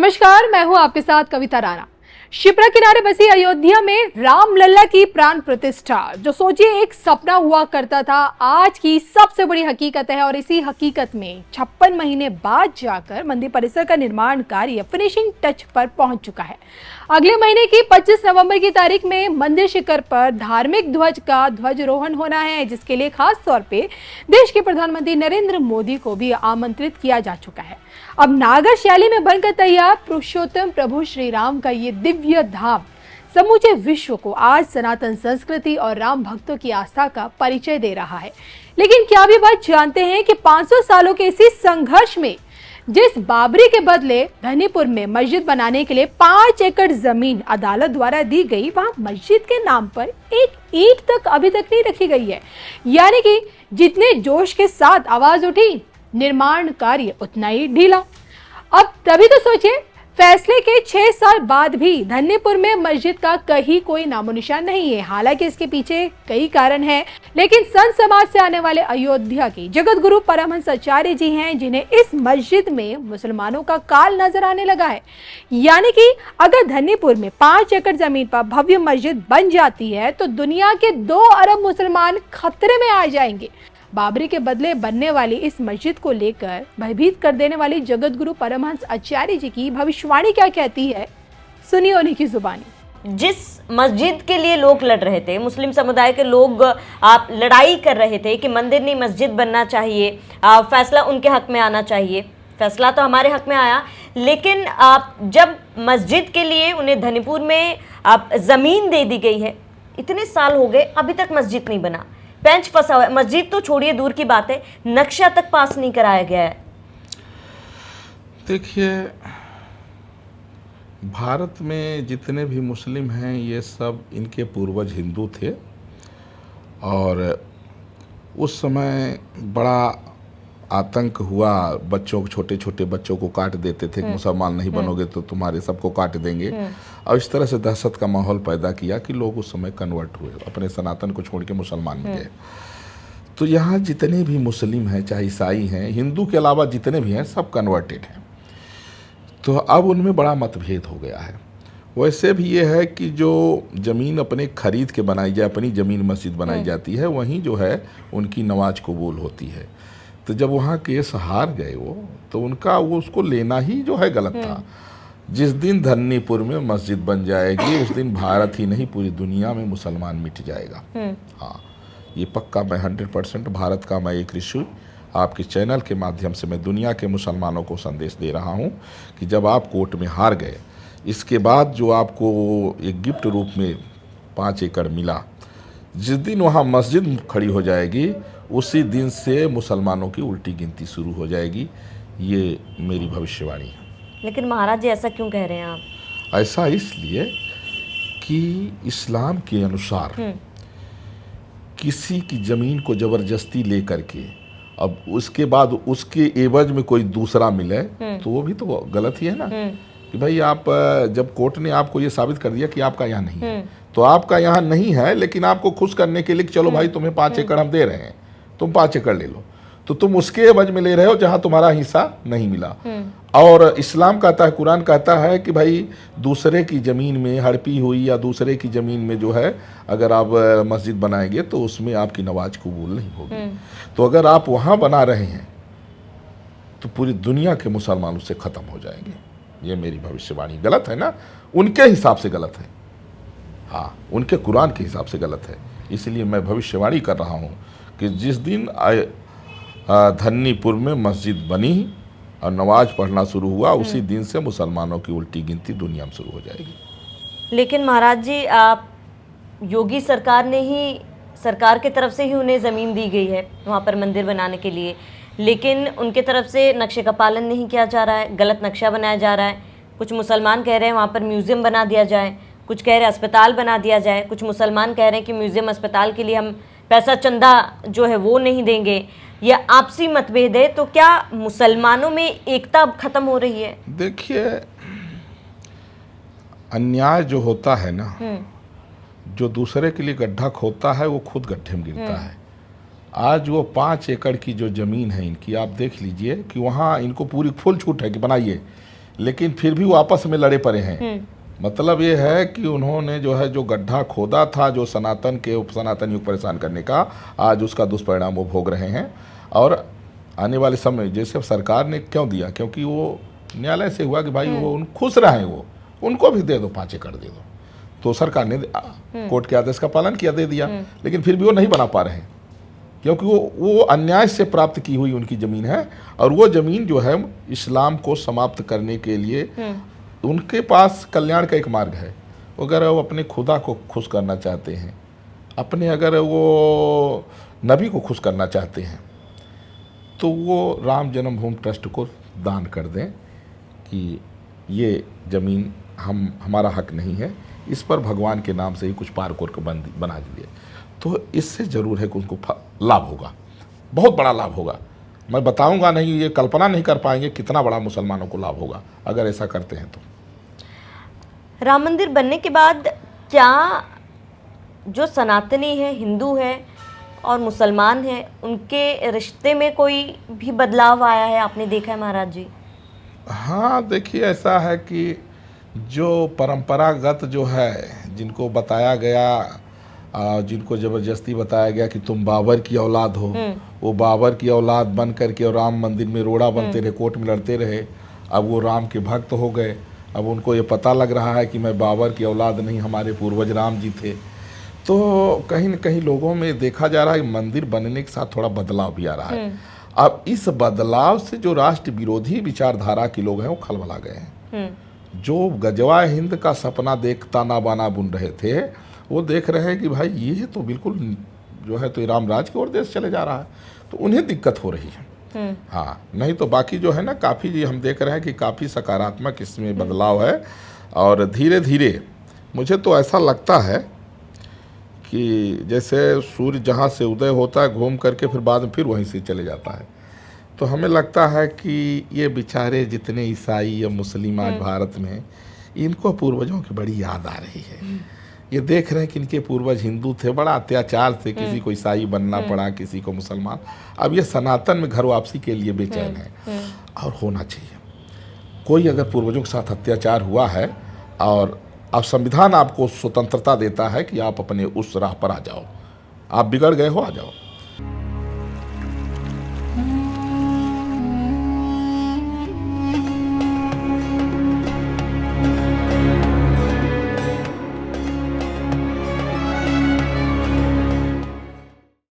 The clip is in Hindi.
नमस्कार, मैं हूं आपके साथ कविता राणा। शिप्रा किनारे बसी अयोध्या में रामलला की प्राण प्रतिष्ठा, जो सोचिए एक सपना हुआ करता था, आज की सबसे बड़ी हकीकत है। और इसी हकीकत में 56 महीने बाद जाकर मंदिर परिसर का निर्माण कार्य फिनिशिंग टच पर पहुंच चुका है। अगले महीने की 25 नवंबर की तारीख में मंदिर शिखर पर धार्मिक ध्वज का ध्वजारोहण होना है, जिसके लिए खास तौर पे देश के प्रधानमंत्री नरेंद्र मोदी को भी आमंत्रित किया जा चुका है। अब नागर शैली में बनकर तैयार पुरुषोत्तम प्रभु श्री राम का ये दिव्य धाम समूचे विश्व को आज सनातन संस्कृति और राम भक्तों की आस्था का परिचय दे रहा है। लेकिन क्या भी बात जानते हैं कि 500 सालों के इसी संघर्ष में जिस बाबरी के बदले धनीपुर में मस्जिद बनाने के लिए 5 एकड़ जमीन अदालत द्वारा दी गई, वहां मस्जिद के नाम पर एक ईंट तक अभी तक नहीं रखी गई है। यानी कि जितने जोश के साथ आवाज उठी, निर्माण कार्य उतना ही ढीला। अब तभी तो सोचिए, फैसले के 6 साल बाद भी धन्यपुर में मस्जिद का कहीं कोई नामोनिशान नहीं है। हालांकि इसके पीछे कई कारण हैं, लेकिन संत समाज से आने वाले अयोध्या के जगत गुरु परमहंस आचार्य जी हैं, जिन्हें इस मस्जिद में मुसलमानों का काल नजर आने लगा है। यानी कि अगर धन्यपुर में 5 एकड़ जमीन पर भव्य मस्जिद बन जाती है तो दुनिया के 2 अरब मुसलमान खतरे में आ जाएंगे। बाबरी के बदले बनने वाली इस मस्जिद को लेकर भयभीत कर देने वाली जगत गुरु परमहंस आचार्य जी की भविष्यवाणी क्या कहती है, सुनिए उन्हीं की जुबानी। जिस मस्जिद के लिए लोग लड़ रहे थे, मुस्लिम समुदाय के लोग आप लड़ाई कर रहे थे कि मंदिर नहीं मस्जिद बनना चाहिए, फैसला उनके हक में आना चाहिए। फैसला तो हमारे हक में आया, लेकिन जब मस्जिद के लिए उन्हें धनीपुर में ज़मीन दे दी गई है, इतने साल हो गए अभी तक मस्जिद नहीं बना, पेंच फंसा हुआ है। मस्जिद तो छोड़िए दूर की बात है, नक्शा तक पास नहीं कराया गया है। देखिए, भारत में जितने भी मुस्लिम हैं ये सब इनके पूर्वज हिंदू थे और उस समय बड़ा आतंक हुआ। बच्चों को, छोटे छोटे बच्चों को काट देते थे कि मुसलमान नहीं बनोगे तो तुम्हारे सबको काट देंगे। और इस तरह से दहशत का माहौल पैदा किया कि लोग उस समय कन्वर्ट हुए, अपने सनातन को छोड़ के मुसलमान में गए। तो यहाँ जितने भी मुस्लिम हैं, चाहे ईसाई हैं, हिंदू के अलावा जितने भी हैं, सब कन्वर्टेड हैं। तो अब उनमें बड़ा मतभेद हो गया है। वैसे भी ये है कि जो ज़मीन अपने खरीद के बनाई जाए, अपनी ज़मीन मस्जिद बनाई जाती है, वहीं जो है उनकी नमाज कबूल होती है। तो जब वहाँ केस हार गए वो, तो उनका वो उसको लेना ही जो है गलत था। जिस दिन धन्नीपुर में मस्जिद बन जाएगी, उस दिन भारत ही नहीं पूरी दुनिया में मुसलमान मिट जाएगा। हाँ, ये पक्का मैं 100% भारत का मैं एक ऋषि आपके चैनल के माध्यम से मैं दुनिया के मुसलमानों को संदेश दे रहा हूँ कि जब आप कोर्ट में हार गए, इसके बाद जो आपको एक गिफ्ट रूप में 5 एकड़ मिला, जिस दिन वहाँ मस्जिद खड़ी हो जाएगी, उसी दिन से मुसलमानों की उल्टी गिनती शुरू हो जाएगी। ये मेरी भविष्यवाणी है। लेकिन महाराज जी, ऐसा क्यों कह रहे हैं आप? ऐसा इसलिए कि इस्लाम के अनुसार किसी की ज़मीन को ज़बरदस्ती ले करके अब उसके बाद उसके एवज में कोई दूसरा मिले तो वो भी तो गलत ही है ना। कि भाई आप, जब कोर्ट ने आपको ये साबित कर दिया कि आपका यहाँ नहीं है, तो आपका यहाँ नहीं है, लेकिन आपको खुश करने के लिए चलो भाई तुम्हें 5 एकड़ हम दे रहे हैं, तुम 5 एकड़ ले लो, तो तुम उसके एवज में ले रहे हो जहाँ तुम्हारा हिस्सा नहीं मिला। और इस्लाम कहता है, कुरान कहता है कि भाई दूसरे की ज़मीन में हड़पी हुई या दूसरे की ज़मीन में जो है अगर आप मस्जिद बनाएंगे तो उसमें आपकी नमाज कबूल नहीं होगी। तो अगर आप वहाँ बना रहे हैं तो पूरी दुनिया के मुसलमान उससे ख़त्म हो जाएंगे। ये मेरी भविष्यवाणी गलत है ना, उनके हिसाब से गलत है। हाँ, उनके कुरान के हिसाब से गलत है। इसलिए मैं भविष्यवाणी कर रहा हूँ कि जिस दिन धन्नीपुर में मस्जिद बनी और नमाज पढ़ना शुरू हुआ, उसी दिन से मुसलमानों की उल्टी गिनती दुनिया में शुरू हो जाएगी। लेकिन महाराज जी, आप योगी सरकार ने ही, सरकार की तरफ से ही उन्हें ज़मीन दी गई है वहाँ पर मंदिर बनाने के लिए, लेकिन उनके तरफ से नक्शे का पालन नहीं किया जा रहा है, गलत नक्शा बनाया जा रहा है। कुछ मुसलमान कह रहे हैं वहाँ पर म्यूज़ियम बना दिया जाए, कुछ कह रहे हैं अस्पताल बना दिया जाए, कुछ मुसलमान कह रहे हैं कि म्यूज़ियम अस्पताल के लिए हम पैसा चंदा जो है वो नहीं देंगे। यह आपसी मतभेद है, तो क्या मुसलमानों में एकता अब खत्म हो रही है? देखिए, अन्याय जो होता है ना, जो दूसरे के लिए गड्ढा खोदता है वो खुद गड्ढे में गिरता है। आज वो 5 एकड़ की जो ज़मीन है इनकी, आप देख लीजिए कि वहाँ इनको पूरी फुल छूट है कि बनाइए, लेकिन फिर भी वो आपस में लड़े पड़े हैं। मतलब ये है कि उन्होंने जो है जो गड्ढा खोदा था जो सनातन युग परेशान करने का, आज उसका दुष्परिणाम वो भोग रहे हैं। और आने वाले समय जैसे सरकार ने क्यों दिया, क्योंकि वो न्यायालय से हुआ कि भाई वो खुश रहे, वो उनको भी दे दो 5 एकड़ दे दो, तो सरकार ने कोर्ट के आदेश का पालन किया, दे दिया। लेकिन फिर भी वो नहीं बना पा रहे हैं, क्योंकि वो अन्याय से प्राप्त की हुई उनकी ज़मीन है। और वो ज़मीन जो है इस्लाम को समाप्त करने के लिए उनके पास कल्याण का एक मार्ग है। अगर वो अपने खुदा को खुश करना चाहते हैं, अपने अगर वो नबी को खुश करना चाहते हैं, तो वो राम जन्मभूमि ट्रस्ट को दान कर दें कि ये ज़मीन हमारा हक नहीं है, इस पर भगवान के नाम से ही कुछ पार्क वार्क बना दिए, तो इससे ज़रूर है कि उनको लाभ होगा, बहुत बड़ा लाभ होगा। मैं बताऊंगा नहीं, ये कल्पना नहीं कर पाएंगे कितना बड़ा मुसलमानों को लाभ होगा अगर ऐसा करते हैं तो। राम मंदिर बनने के बाद क्या जो सनातनी है, हिंदू है और मुसलमान है, उनके रिश्ते में कोई भी बदलाव आया है, आपने देखा है महाराज जी? हाँ देखिए, ऐसा है कि जो परंपरागत जो है, जिनको बताया गया, जिनको ज़बरदस्ती बताया गया कि तुम बाबर की औलाद हो, वो बाबर की औलाद बन करके और राम मंदिर में रोड़ा बनते रहे, कोर्ट में लड़ते रहे। अब वो राम के भक्त हो गए। अब उनको ये पता लग रहा है कि मैं बाबर की औलाद नहीं, हमारे पूर्वज राम जी थे। तो कहीं न कहीं लोगों में देखा जा रहा है कि मंदिर बनने के साथ थोड़ा बदलाव भी आ रहा है। अब इस बदलाव से जो राष्ट्र विरोधी विचारधारा के लोग हैं वो खलबला गए हैं। जो गजवा हिंद का सपना देख ताना बाना बुन रहे थे, वो देख रहे हैं कि भाई ये तो बिल्कुल जो है तो राम राज की ओर देश चले जा रहा है, तो उन्हें दिक्कत हो रही है। हाँ, नहीं तो बाकी जो है ना, काफ़ी हम देख रहे हैं कि काफ़ी सकारात्मक इसमें बदलाव है। और धीरे धीरे मुझे तो ऐसा लगता है कि जैसे सूर्य जहाँ से उदय होता है घूम करके फिर बाद में फिर वहीं से चले जाता है। तो हमें लगता है कि ये बेचारे जितने ईसाई या मुस्लिम आज भारत में, इनको पूर्वजों की बड़ी याद आ रही है। ये देख रहे हैं कि इनके पूर्वज हिंदू थे, बड़ा अत्याचार से किसी को ईसाई बनना पड़ा, किसी को मुसलमान। अब ये सनातन में घर वापसी के लिए बेचैन है, और होना चाहिए। कोई अगर पूर्वजों के साथ अत्याचार हुआ है और अब संविधान आपको स्वतंत्रता देता है कि आप अपने उस राह पर आ जाओ, आप बिगड़ गए हो, आ जाओ।